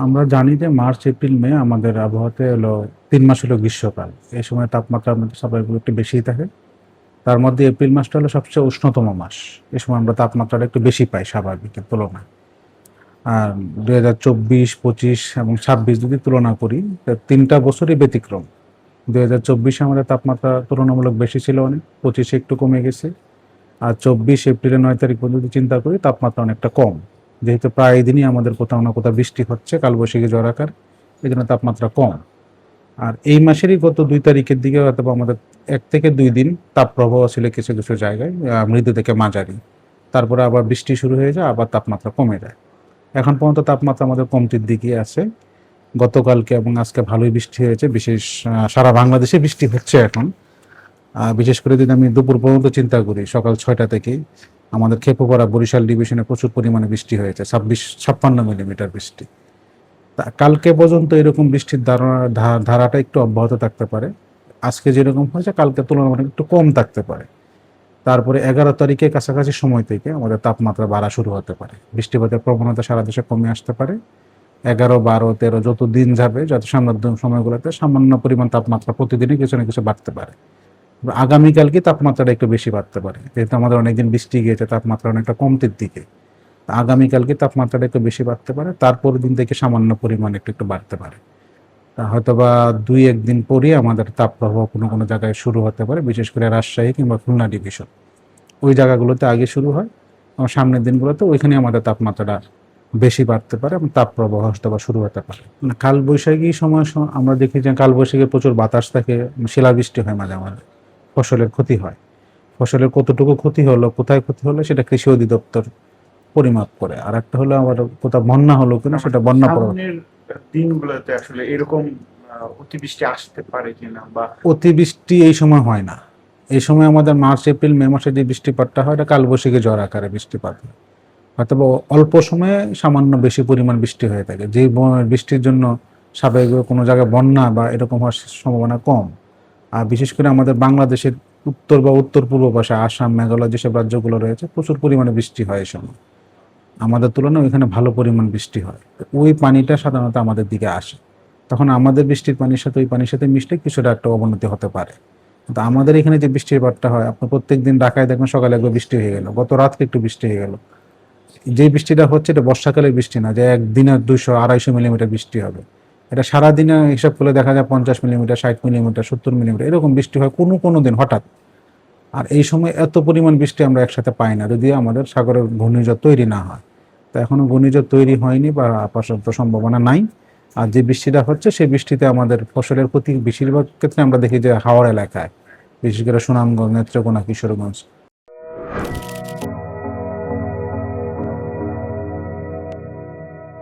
আমরা জানি যে মার্চ এপ্রিল মে আমাদের আবহাওয়াতে হলো 3 মাস হলো গ্রীষ্মকাল। এই সময় তাপমাত্রা আমাদের স্বাভাবিক একটু বেশিই থাকে। তার মধ্যে এপ্রিল মাসটা হলো সবচেয়ে উষ্ণতম মাস। এই সময় আমরা তাপমাত্রাটা একটু বেশি পাই স্বাভাবিকের তুলনায়। আর 2024, 25 এবং 26 যদি তুলনা করি, তা 3টা বছরই ব্যতিক্রম। 2024-এ আমাদের তাপমাত্রা তুলনামূলক বেশি ছিল অনেক, 25-এ একটু কমে গেছে। আর 24 এপ্রিলের 9 তারিখ পর্যন্ত চিন্তা করি তাপমাত্রা অনেকটা কম। যেহেতু প্রায় দিনই আমাদের কোথাও না কোথাও বৃষ্টি হচ্ছে, কালবৈশাখী ঝড় আকার, এই জন্য তাপমাত্রা কম। আর এই মাসেরই গত 2 তারিখের দিকে হয়তো আমাদের 1 থেকে 2 দিন তাপপ্রবাহ ছিল কিছু কিছু জায়গায়, মৃদু থেকে মাঝারি। তারপরে আবার বৃষ্টি শুরু হয়ে যায়, আবার তাপমাত্রা কমে যায়। এখন পর্যন্ত তাপমাত্রা আমাদের কমতির দিকে আছে। গতকালকে এবং আজকে ভালোই বৃষ্টি হয়েছে, বিশেষ সারা বাংলাদেশে বৃষ্টি হচ্ছে এখন। বিশেষ করে যদি আমি দুপুর পর্যন্ত চিন্তা করি, সকাল 6টা থেকে আমাদের খেপুপাড়া বরিশাল ডিভিশনে প্রচুর পরিমাণে বৃষ্টি হয়েছে, 56-56 মিলিমিটার বৃষ্টি। কালকে পর্যন্ত এরকম বৃষ্টির ধারাটা একটু অব্যাহত থাকতে পারে। আজকে যেরকম হয়েছে কালকে তুলনামূলক একটু কম থাকতে পারে। তারপরে 11 তারিখে কাছাকাছি সময় থেকে আমাদের তাপমাত্রা বাড়া শুরু হতে পারে, বৃষ্টিপাতের প্রবণতা সারা দেশে কমে আসতে পারে। 11, 12, 13 যত দিন যাবে, যত সামনের সময়গুলোতে সামান্য পরিমাণ তাপমাত্রা প্রতিদিনই কিছু না কিছু বাড়তে পারে। আগামীকালকে তাপমাত্রাটা একটু বেশি বাড়তে পারে, যেহেতু আমাদের অনেকদিন বৃষ্টি গিয়েছে, তাপমাত্রা অনেকটা কমতির দিকে। আগামীকালকে তাপমাত্রাটা একটু বেশি বাড়তে পারে, তারপর দিন থেকে সামান্য পরিমাণ একটু একটু বাড়তে পারে। হয়তোবা 2-1 দিন পরই আমাদের তাপপ্রবাহ কোনো কোনো জায়গায় শুরু হতে পারে, বিশেষ করে রাজশাহী কিংবা খুলনা ডিভিশন, ওই জায়গাগুলোতে আগে শুরু হয়। এবং সামনের দিনগুলোতে ওইখানে আমাদের তাপমাত্রাটা বেশি বাড়তে পারে এবং তাপপ্রবাহ হয়তোবা শুরু হতে পারে। কালবৈশাখী সময় আমরা দেখি যে কালবৈশাখী প্রচুর বাতাস থাকে, শিলাবৃষ্টি হয়, মাঝে মাঝে ফসলের ক্ষতি হয়। ফসলের কতটুকু ক্ষতি হলো, কোথায় ক্ষতি হলো, সেটা কৃষি অধিদপ্তর পরিমাপ করে। আর একটা হলো আবার কোথাও বন্যা হলো কিনা, সেটা বন্যা সামনের দিনগুলোতে আসলে এরকম অতিবৃষ্টি আসতে পারে কিনা, বা অতিবৃষ্টি এই সময় হয় না। এই সময় আমাদের মার্চ এপ্রিল মে মাসে যে বৃষ্টিপাতটা হয়, এটা কালবৈশাখী ঝড় আকারে বৃষ্টিপাত হয়। হয়তো অল্প সময়ে সামান্য বেশি পরিমাণ বৃষ্টি হয়ে থাকে, যে বৃষ্টির জন্য স্বাভাবিকভাবে কোনো জায়গায় বন্যা বা এরকম হওয়ার সম্ভাবনা কম। আর বিশেষ করে আমাদের বাংলাদেশের উত্তর বা উত্তর পূর্ব পাশে আসাম, মেঘালয় যেসব রাজ্যগুলো রয়েছে, প্রচুর পরিমাণে বৃষ্টি হয় এই সময়। আমাদের তুলনায় ওইখানে ভালো পরিমাণ বৃষ্টি হয়, ওই পানিটা সাধারণত আমাদের দিকে আসে। তখন আমাদের বৃষ্টির পানির সাথে ওই পানির সাথে মিশলে কিছুটা একটা অবনতি হতে পারে। কিন্তু আমাদের এখানে যে বৃষ্টিপাতটা হয়, আপনি প্রত্যেক দিন ঢাকায় দেখবেন সকালে একবার বৃষ্টি হয়ে গেল, গত রাতকে একটু বৃষ্টি হয়ে গেল। যে বৃষ্টিটা হচ্ছে এটা বর্ষাকালের বৃষ্টি না, যে একদিনে 200-250 মিলিমিটার বৃষ্টি হবে। এটা সারাদিনে হিসাব করলে দেখা যায় 50 মিলিমিটার, 60 মিলিমিটার, 70 মিলিমিটার এরকম বৃষ্টি হয় কোনো কোনো দিন হঠাৎ। আর এই সময় এত পরিমাণ বৃষ্টি আমরা একসাথে পাই না, যদি আমাদের সাগরের ঘূর্ণিঝড় তৈরি না হয়। তো এখনো ঘূর্ণিঝড় তৈরি হয়নি বা আপাতত সম্ভাবনা নাই। আর যে বৃষ্টিটা হচ্ছে সেই বৃষ্টিতে আমাদের ফসলের ক্ষতি বেশিরভাগ ক্ষেত্রে আমরা দেখি যে হাওড় এলাকায়, বিশেষ করে সুনামগঞ্জ, নেত্রকোনা, কিশোরগঞ্জ।